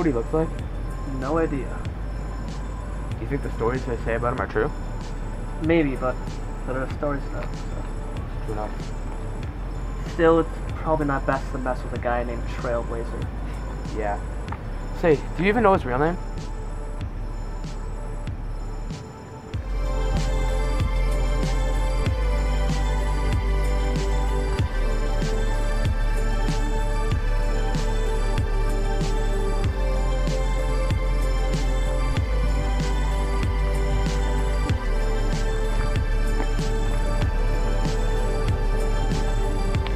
he looks like? No idea. Do you think the stories they say about him are true? Maybe, but they're stories though. So. True enough. Still, it's probably not best to mess with a guy named Trailblazer. Yeah. Say, do you even know his real name?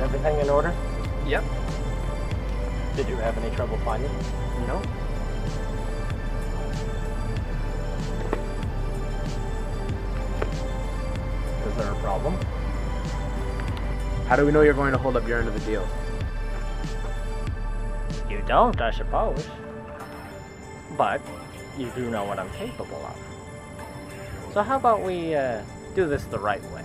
Everything in order? Yep. Did you have any trouble finding? No. Is there a problem? How do we know you're going to hold up your end of the deal? You don't, I suppose. But you do know what I'm capable of. So how about we do this the right way?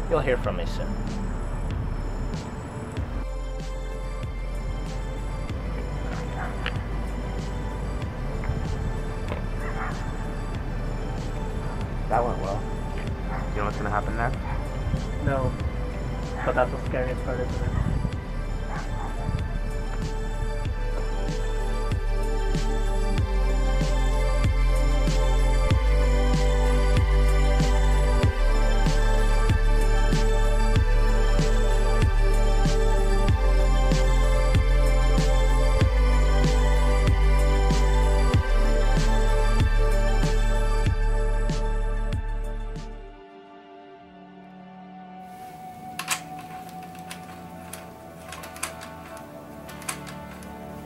You'll hear from me soon. That went well. You know what's gonna happen next? No. But that's the scariest part, isn't it?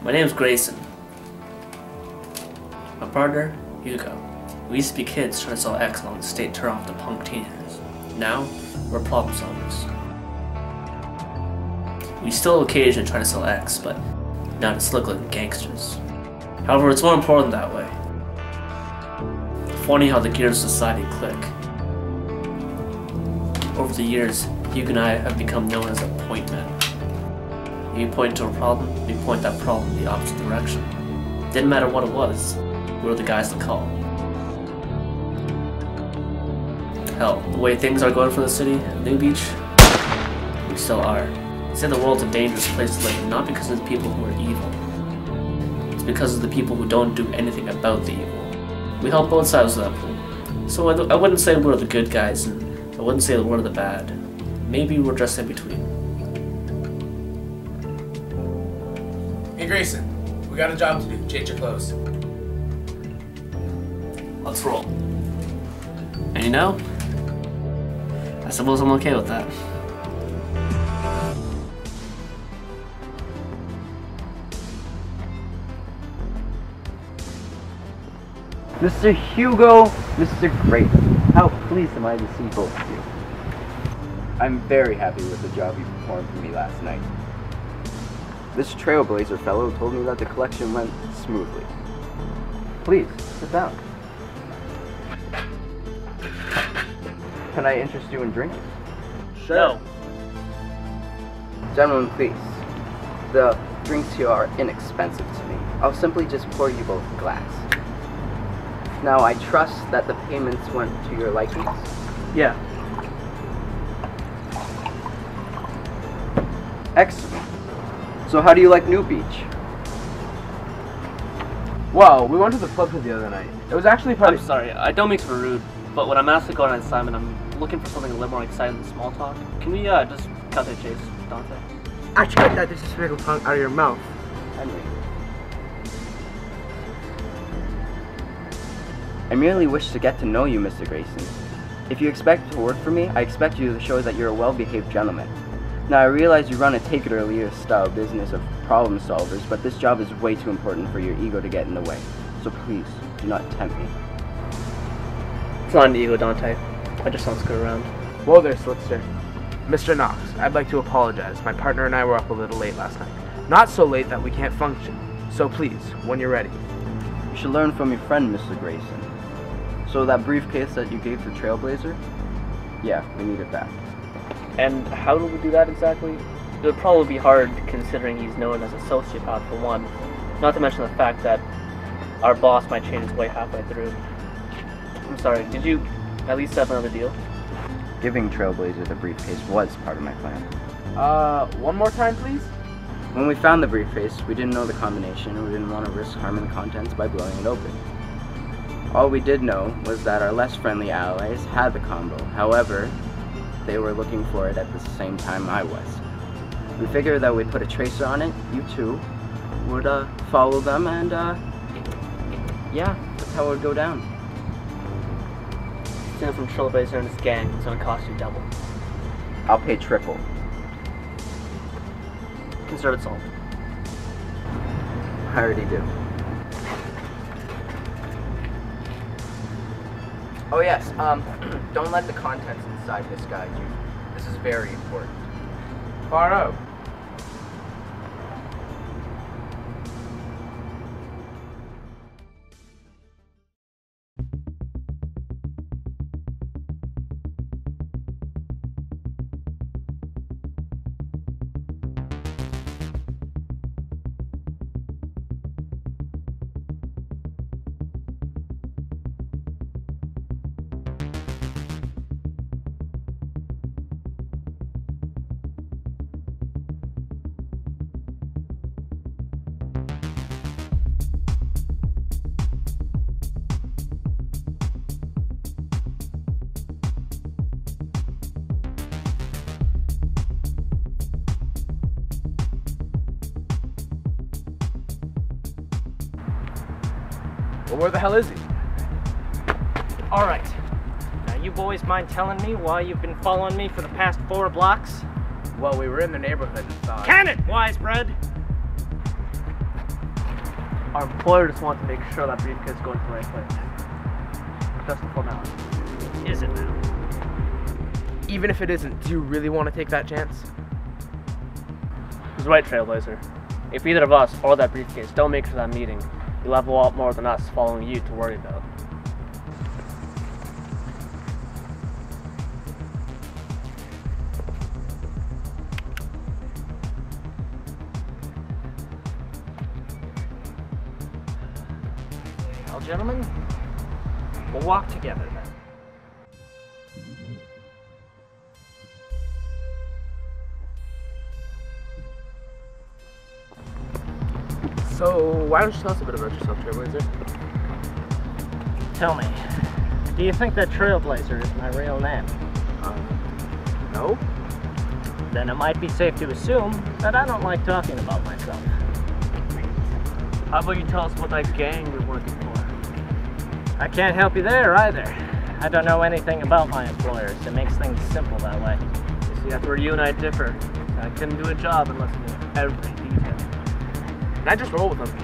My name's Grayson. My partner, Hugo. We used to be kids trying to sell X along the state turn off to punk teenagers. Now, we're problem solvers. We still occasionally try to sell X, but not to look like gangsters. However, it's more important that way. Funny how the gears of society click. Over the years, Hugo and I have become known as a point man. You point to a problem, we point that problem in the opposite direction. Didn't matter what it was, we were the guys to call. Hell, the way things are going for the city, New Beach, we still are. They say the world's a dangerous place to live, not because of the people who are evil. It's because of the people who don't do anything about the evil. We help both sides of that pool. So I wouldn't say we're the good guys, and I wouldn't say that we're the bad. Maybe we're just in between. Hey Grayson, we got a job to do. Change your clothes. Let's roll. And you know, I suppose I'm okay with that. Mr. Hugo, Mr. Grayson, how pleased am I to see both of you. I'm very happy with the job you performed for me last night. This Trailblazer fellow told me that the collection went smoothly. Please, sit down. Can I interest you in drinks? Sure. No. Gentlemen, please. The drinks here are inexpensive to me. I'll simply just pour you both a glass. Now, I trust that the payments went to your likings? Yeah. Excellent. So how do you like New Beach? Wow, we went to the club the other night. It was actually I'm sorry, I don't mean to be rude, but when I'm asked to go on an assignment, I'm looking for something a little more exciting than small talk. Can we just cut the chase, Dante? I tried that disrespectful tongue out of your mouth. Henry. I merely wish to get to know you, Mr. Grayson. If you expect to work for me, I expect you to show that you're a well-behaved gentleman. Now, I realize you run a take-it-or-leave style business of problem solvers, but this job is way too important for your ego to get in the way. So please, do not tempt me. It's not an ego, Dante. I just don't screw around. Whoa there, Slickster. Mr. Knox, I'd like to apologize. My partner and I were up a little late last night. Not so late that we can't function. So please, when you're ready. You should learn from your friend, Mr. Grayson. So that briefcase that you gave to Trailblazer? Yeah, we need it back. And how do we do that exactly? It would probably be hard considering he's known as a sociopath for one, not to mention the fact that our boss might change his way halfway through. I'm sorry, did you at least have another deal? Giving Trailblazer the briefcase was part of my plan. One more time, please? When we found the briefcase, we didn't know the combination and we didn't want to risk harming the contents by blowing it open. All we did know was that our less friendly allies had the combo. However, they were looking for it at the same time I was. We figured that we'd put a tracer on it, you two would follow them, and yeah, that's how it would go down. Stealing from Trailblazer and his gang is going to cost you double. I'll pay triple. Consider it solved. I already do. Oh yes, don't let the contents inside misguide you. This is very important. Far out. Well, where the hell is he? Alright. Now you boys mind telling me why you've been following me for the past 4 blocks? Well, we were in the neighborhood and thought... Cannon, Wisebread! Our employer just wants to make sure that briefcase is going to the right place. Just a formality. Is it now? Even if it isn't, do you really want to take that chance? He's right, Trailblazer. If either of us or that briefcase don't make it to that meeting, you'll have a lot more than us following you to worry about. Well, gentlemen, we'll walk together then. So, why don't you tell us a bit about yourself, Trailblazer? Tell me, do you think that Trailblazer is my real name? No? Then it might be safe to assume that I don't like talking about myself. How about you tell us what that gang you're working for? I can't help you there either. I don't know anything about my employers. It makes things simple that way. You see, that's where you and I differ. I couldn't do a job unless I knew every detail. Can I just roll with him?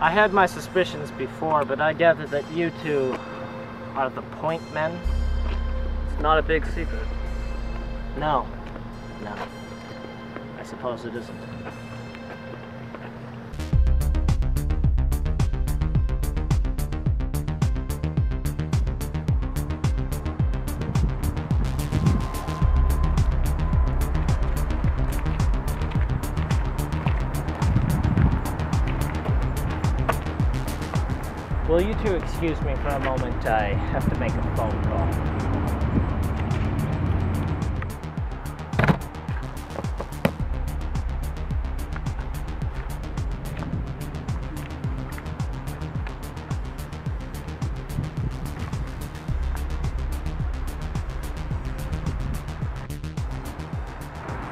I had my suspicions before, but I gathered that you two are the point men? It's not a big secret. No. No. I suppose it isn't. Will you two excuse me for a moment? I have to make a phone call.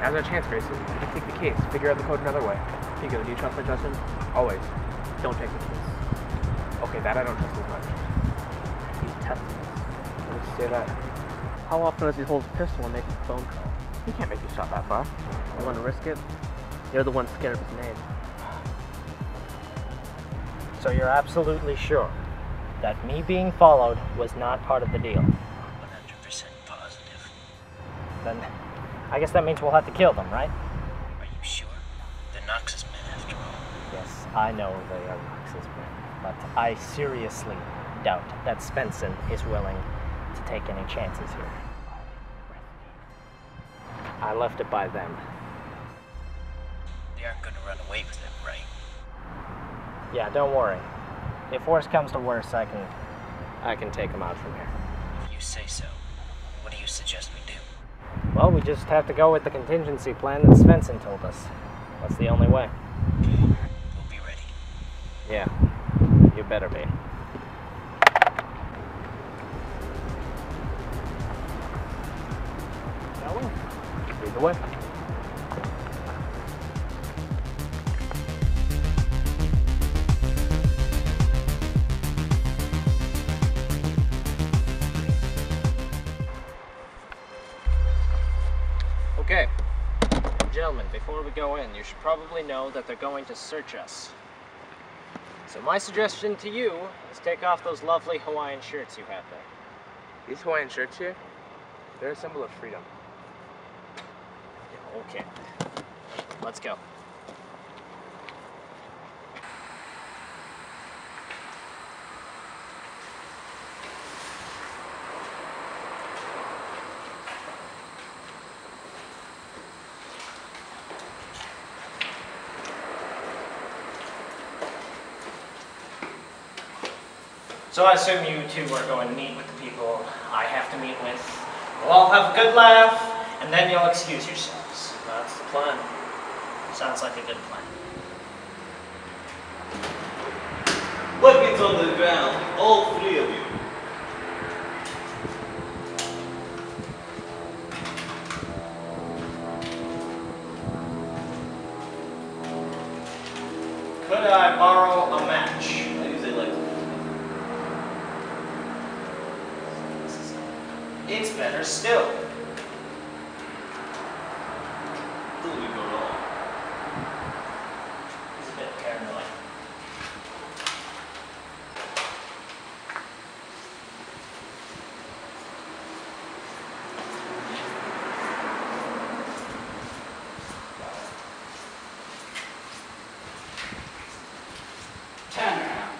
Now's our chance, Grayson. We can take the case, figure out the code another way. Hugo, do you trust my judgment? Always. Don't take the case. Okay, that I don't trust as much. testicles. Let me say that. How often does he hold a pistol and make a phone call? He can't make you shot that far. You want to risk it? You're the one scared of his name. So you're absolutely sure that me being followed was not part of the deal? 100% positive. Then I guess that means we'll have to kill them, right? Are you sure? They're Knox's men after all. Yes, I know they are Knox's men, but I seriously doubt that Svensson is willing to take any chances here. I left it by them. They aren't going to run away with them, right? Yeah, don't worry. If worse comes to worse, I can take them out from here. If you say so, what do you suggest we do? Well, we just have to go with the contingency plan that Svensson told us. That's the only way. We'll be ready. Yeah, you better be. Shall we? Lead the way. Okay. Gentlemen, before we go in, you should probably know that they're going to search us. So my suggestion to you is take off those lovely Hawaiian shirts you have there. These Hawaiian shirts here, they're a symbol of freedom. Okay. Let's go. So I assume you two are going to meet with the people I have to meet with. We'll all have a good laugh, and then you'll excuse yourselves. That's the plan. Sounds like a good plan. Weapons on the ground, all three of you. Could I borrow a match? I usually like to. It's better still. Where do we go wrong? He's a bit paranoid. Turn around.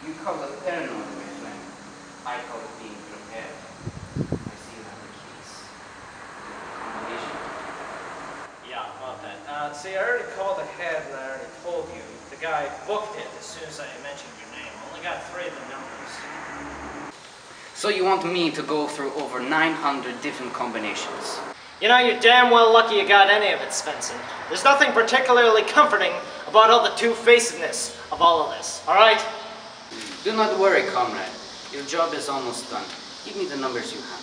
You call it paranoid, my friend. I call it being prepared. I see you have the keys. Combination. Yeah, about that. See, I already called ahead and I already told you. The guy booked it as soon as I mentioned your name. Only got 3 of the numbers. So you want me to go through over 900 different combinations? You know, you're damn well lucky you got any of it, Svensson. There's nothing particularly comforting about all the two-facedness of all of this, alright? Do not worry, comrade. Your job is almost done. Give me the numbers you have.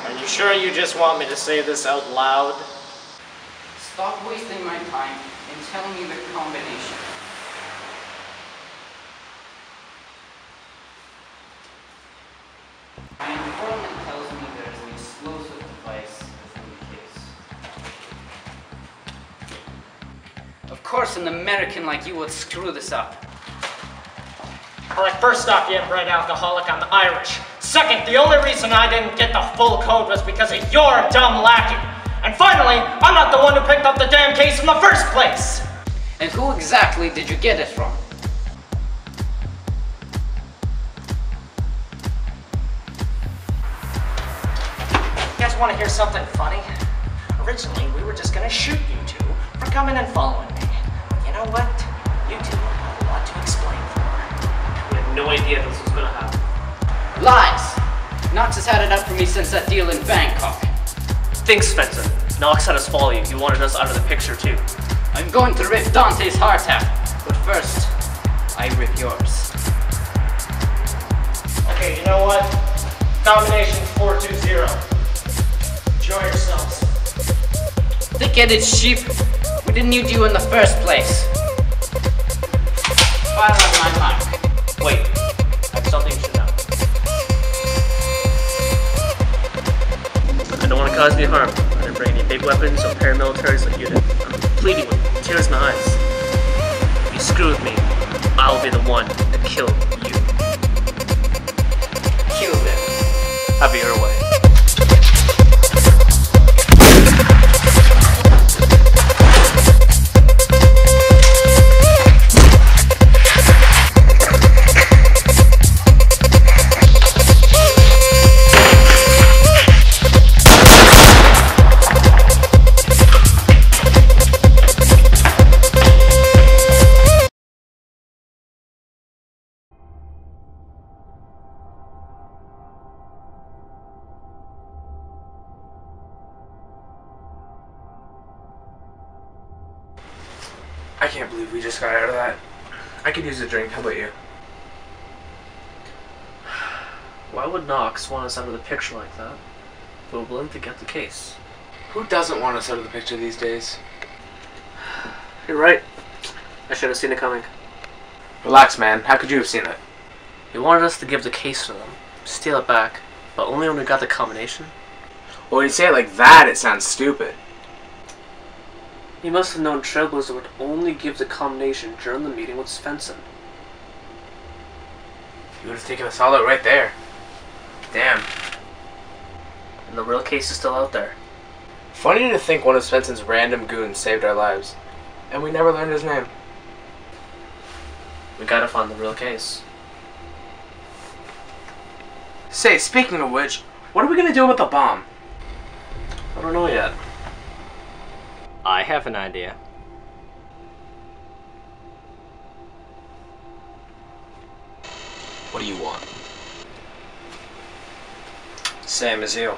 Are you sure you just want me to say this out loud? Stop wasting my time and tell me the combination. My informant tells me there is an explosive device within the case. Of course, an American like you would screw this up. Alright, first off, you inbred alcoholic, I'm Irish. Second, the only reason I didn't get the full code was because of your dumb lackey. And finally, I'm not the one who picked up the damn case in the first place! And who exactly did you get it from? You guys want to hear something funny? Originally, we were just gonna shoot you two for coming and following me. But you know what? You two have a lot to explain for. We had no idea this was gonna happen. Lies! Knox has had it up for me since that deal in Bangkok. Thanks, Spencer. Knox had us follow you. He wanted us out of the picture, too. I'm going to rip Dante's heart out, but first, I rip yours. Okay, you know what? Combination 420. Enjoy yourselves. Thick-headed sheep. What didn't you do in the first place? Fire on my mark. Wait, I have something you should know. I don't want to cause any harm. I didn't bring any big weapons or paramilitaries like you did. I'm pleading with tears in my eyes. If you screw with me, I'll be the one to kill you. Kill them. Have your way. I can't believe we just got out of that. I could use a drink. How about you? Why would Knox want us out of the picture like that? If we're willing to get the case. Who doesn't want us out of the picture these days? You're right. I should have seen it coming. Relax, man. How could you have seen it? He wanted us to give the case to them, steal it back, but only when we got the combination. Well, when you say it like that, it sounds stupid. He must have known Trailblazer would only give the combination during the meeting with Svensson. You would have taken us all out right there. Damn. And the real case is still out there. Funny to think one of Svensson's random goons saved our lives. And we never learned his name. We gotta find the real case. Say, speaking of which, what are we gonna do about the bomb? I don't know yet. I have an idea. What do you want? Same as you.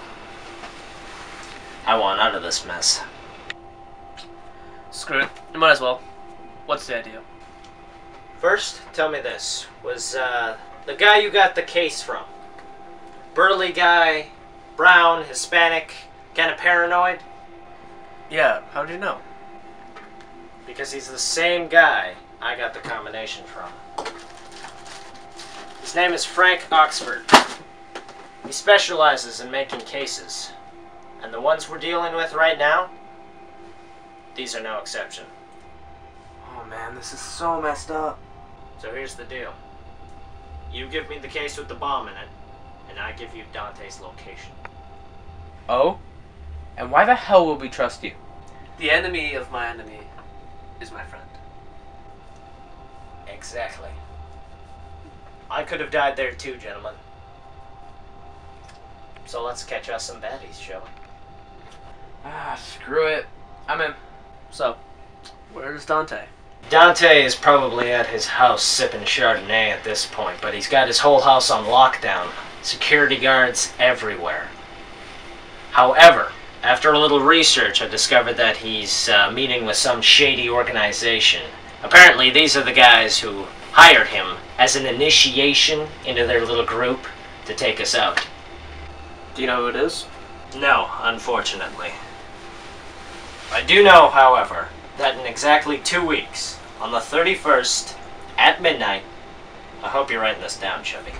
I want out of this mess. Screw it. You might as well. What's the idea? First, tell me this. Was the guy you got the case from? Burly guy, brown, Hispanic, kind of paranoid? Yeah, how do you know? Because he's the same guy I got the combination from. His name is Frank Oxford. He specializes in making cases. And the ones we're dealing with right now, these are no exception. Oh man, this is so messed up. So here's the deal. You give me the case with the bomb in it, and I give you Dante's location. Oh? And why the hell will we trust you? The enemy of my enemy is my friend. Exactly. I could have died there too, gentlemen. So let's catch us some baddies, shall we? Ah, screw it. I'm in. So, where's Dante? Dante is probably at his house sipping Chardonnay at this point, but he's got his whole house on lockdown. Security guards everywhere. However, after a little research, I discovered that he's meeting with some shady organization. Apparently, these are the guys who hired him as an initiation into their little group to take us out. Do you know who it is? No, unfortunately. I do know, however, that in exactly 2 weeks, on the 31st, at midnight, I hope you're writing this down, Chubby,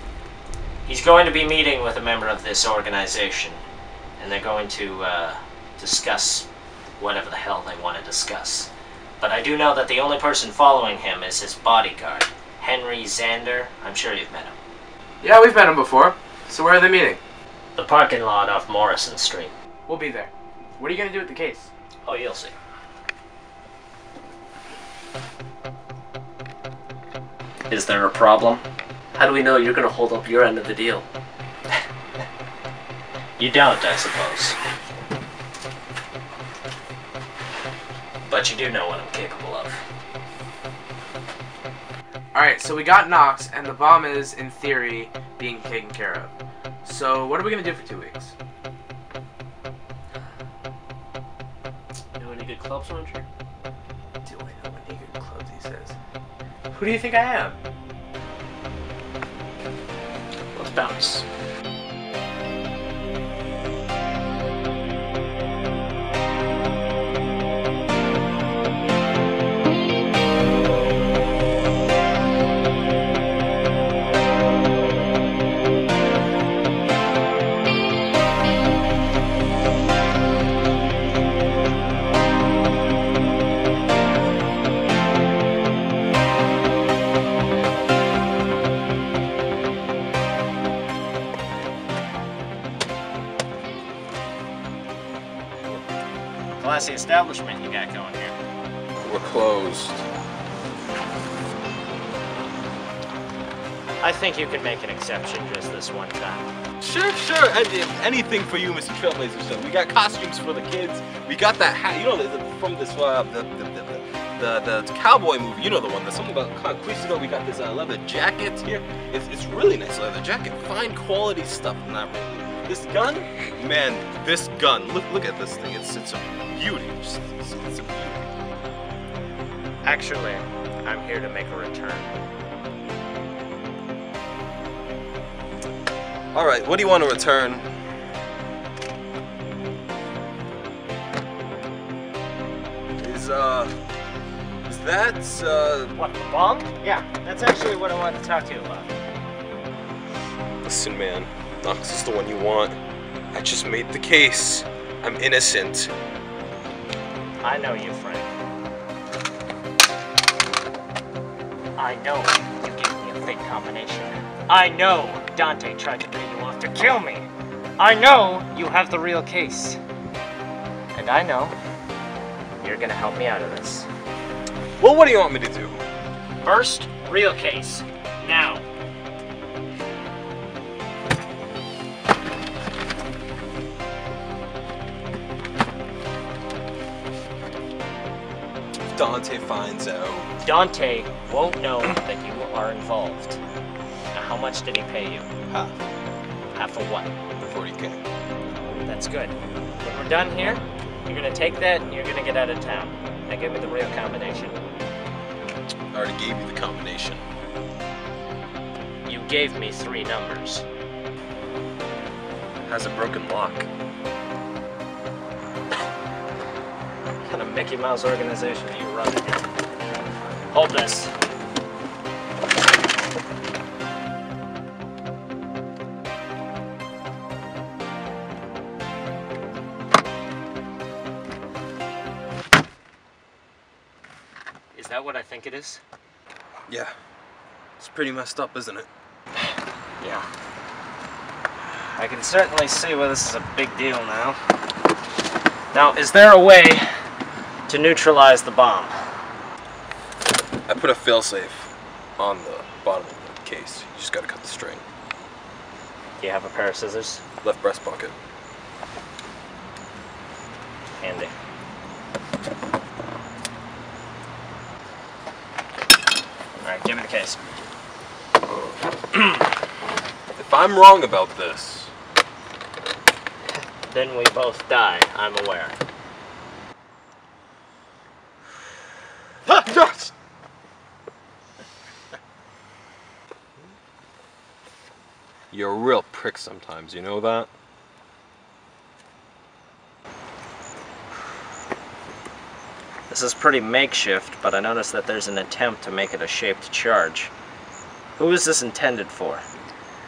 he's going to be meeting with a member of this organization, and they're going to discuss whatever the hell they want to discuss. But I do know that the only person following him is his bodyguard, Henry Zander. I'm sure you've met him. Yeah, we've met him before. So where are they meeting? The parking lot off Morrison Street. We'll be there. What are you gonna do with the case? Oh, you'll see. Is there a problem? How do we know you're gonna hold up your end of the deal? You don't, I suppose. But you do know what I'm capable of. Alright, so we got Knox, and the bomb is, in theory, being taken care of. So, what are we gonna do for 2 weeks? Know any good clubs around here? Do I know any good clubs, he says. Who do you think I am? Let's bounce. Classy establishment you got going here. We're closed. I think you can make an exception just this one time. Sure. Anything for you, Mr. Trailblazer. So we got costumes for the kids. We got that hat. You know, from this the cowboy movie. You know the one. There's something about Conquistador. We got this leather jacket here. It's really nice leather jacket. Fine quality stuff. Not really. This gun, man. This gun. Look at this thing. It's a beauty. It's a beauty. Actually, I'm here to make a return. All right. What do you want to return? Is that What, the bomb? Yeah, that's actually what I wanted to talk to you about. Listen, man. Knox is the one you want. I just made the case. I'm innocent. I know you, Frank. I know you gave me a fake combination. I know Dante tried to pay you off to kill me. I know you have the real case. And I know you're gonna help me out of this. Well, what do you want me to do? First, real case. Now. If Dante finds out. Dante won't know that you are involved. Now, how much did he pay you? Half. Half of what? The 40K. That's good. When we're done here, you're gonna take that and you're gonna get out of town. Now give me the real combination. I already gave you the combination. You gave me 3 numbers. Has a broken lock. What kind of Mickey Mouse organization are you running here? Hold this. Is that what I think it is? Yeah. It's pretty messed up, isn't it? Yeah. I can certainly see why this is a big deal now. Now, is there a way to neutralize the bomb? I put a failsafe on the bottom of the case. You just gotta cut the string. Do you have a pair of scissors? Left breast pocket. Handy. Alright, give me the case. If I'm wrong about this, Then we both die, I'm aware. you're a real prick sometimes, you know that? This is pretty makeshift, but I noticed that there's an attempt to make it a shaped charge. Who is this intended for?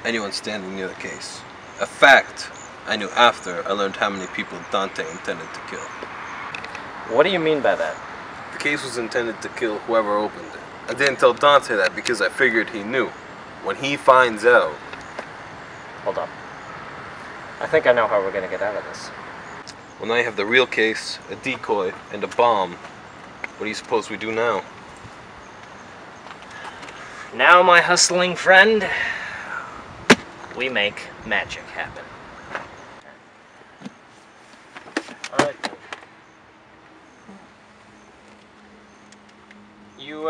Anyone standing near the case. A fact I knew after I learned how many people Dante intended to kill. What do you mean by that? The case was intended to kill whoever opened it. I didn't tell Dante that because I figured he knew. When he finds out... Hold up. I think I know how we're gonna get out of this. Well, now you have the real case, a decoy, and a bomb. What do you suppose we do now? Now, my hustling friend, we make magic happen. Alright. You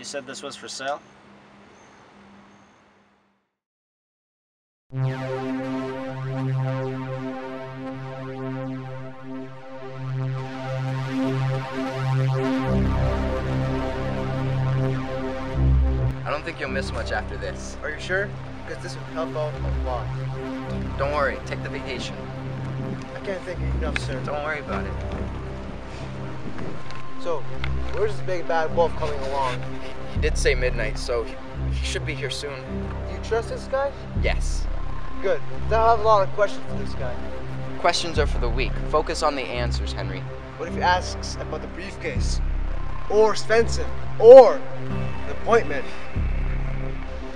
said this was for sale? I don't think you'll miss much after this. Are you sure? Because this would help out a lot. Don't worry, take the vacation. I can't thank you enough, sir. Don't worry about it. So, where's this big bad wolf coming along? He did say midnight, so he should be here soon. Do you trust this guy? Yes. Good. Then I'll have a lot of questions for this guy. Questions are for the weak. Focus on the answers, Henry. What if he asks about the briefcase? Or Svensson? Or the appointment?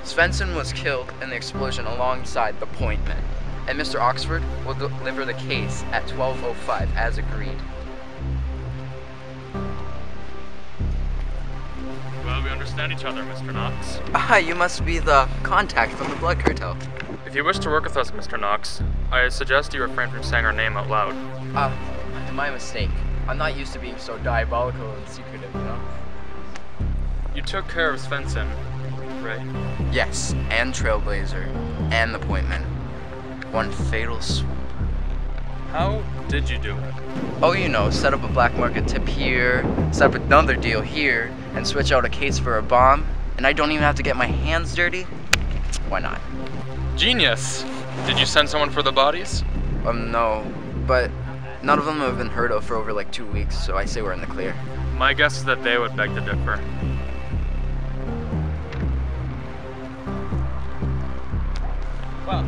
Svensson was killed in the explosion alongside the point men. and Mr. Oxford will deliver the case at 12:05 as agreed. Well, we understand each other, Mr. Knox. Ah, you must be the contact from the blood cartel. If you wish to work with us, Mr. Knox, I suggest you refrain from saying our name out loud. My mistake. I'm not used to being so diabolical and secretive, you know? You took care of Svensson, right? Yes, and Trailblazer, and the point men. One fatal swoop. How did you do it? Oh, you know, set up a black market tip here, set up another deal here, and switch out a case for a bomb, and I don't even have to get my hands dirty? Why not? Genius! Did you send someone for the bodies? No, but none of them have been heard of for over like 2 weeks, so I say we're in the clear. My guess is that they would beg to differ. Well,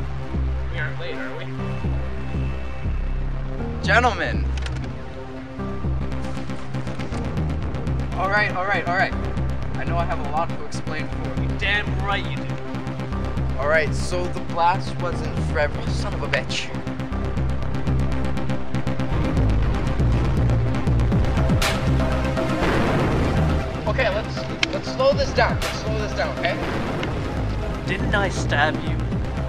we aren't late, are we? Gentlemen! All right. I know I have a lot to explain for you. Damn right you do. All right, so the blast wasn't forever, son of a bitch. Okay, let's slow this down. Okay? Didn't I stab you?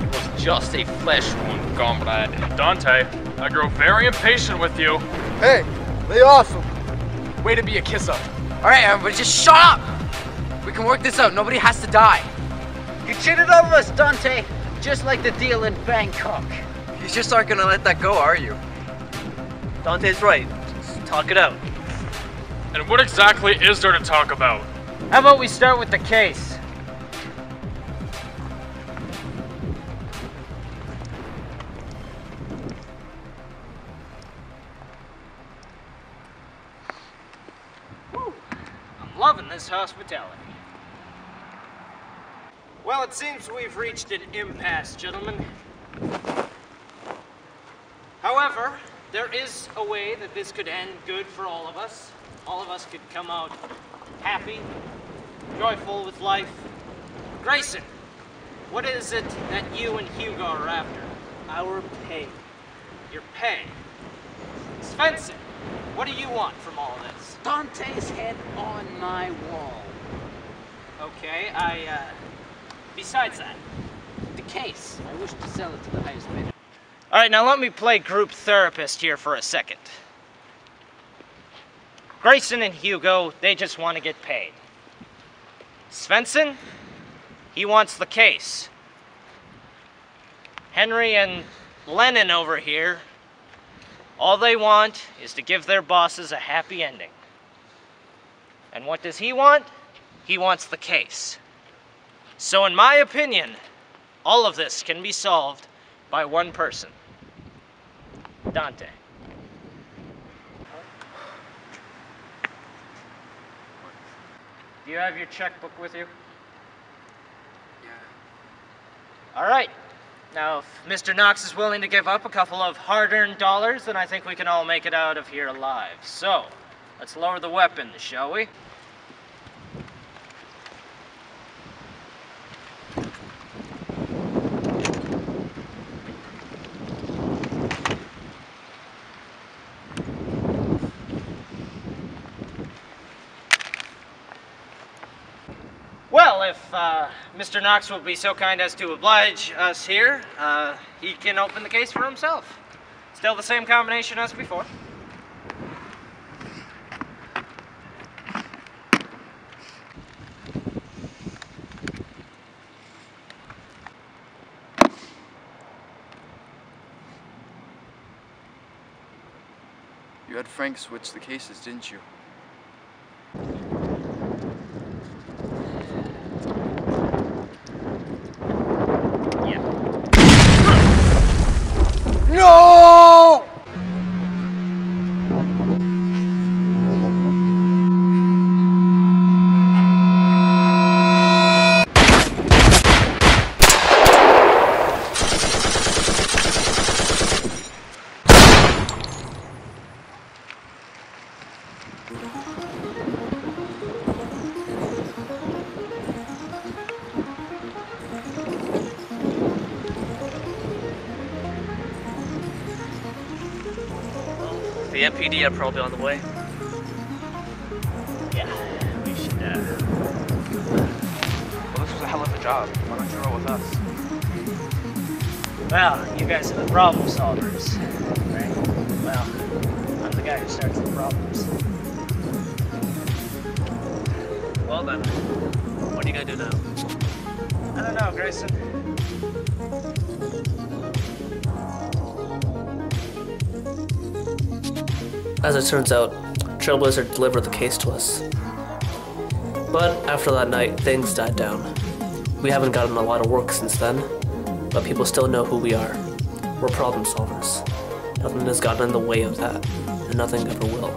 It was just a flesh wound, comrade. Dante, I grow very impatient with you. Hey, lay off him. Way to be a kiss-up. All right, everybody, just shut up. We can work this out. Nobody has to die. You cheated over us, Dante. Just like the deal in Bangkok. You just aren't gonna let that go, are you? Dante's right. Just talk it out. And what exactly is there to talk about? How about we start with the case? Whew. I'm loving this hospitality. Well, it seems we've reached an impasse, gentlemen. However, there is a way that this could end good for all of us. All of us could come out happy, joyful with life. Grayson, what is it that you and Hugo are after? Our pay. Your pay. Svensson, what do you want from all of this? Dante's head on my wall. Okay, besides that, The case. I wish to sell it to the highest bidder. all right, now let me play group therapist here for a second. Grayson and Hugo, they just want to get paid. Svensson, he wants the case. Henry and Lennon over here, all they want is to give their bosses a happy ending. And what does he want? He wants the case. So in my opinion, all of this can be solved by one person. Dante. Do you have your checkbook with you? Yeah. All right. Now, if Mr. Knox is willing to give up a couple of hard-earned dollars, then I think we can all make it out of here alive. So, let's lower the weapons, shall we? Well, if Mr. Knox will be so kind as to oblige us here, he can open the case for himself. Still the same combination as before. You had Frank switch the cases, didn't you? No! The MPD are probably on the way. Yeah, we should, Well, this was a hell of a job. Why don't you roll with us? Well, you guys are the problem solvers, right? Well, I'm the guy who starts the problems. Well then, what are you gonna do now? I don't know, Grayson. As it turns out, Trailblazer delivered the case to us. But after that night, things died down. We haven't gotten a lot of work since then, but people still know who we are. We're problem solvers. Nothing has gotten in the way of that, and nothing ever will.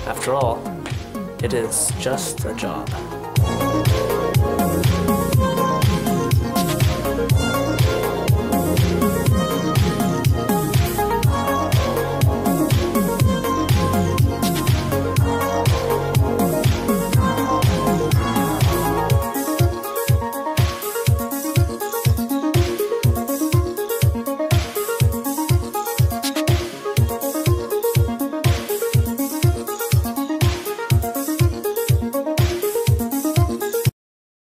After all, it is just a job.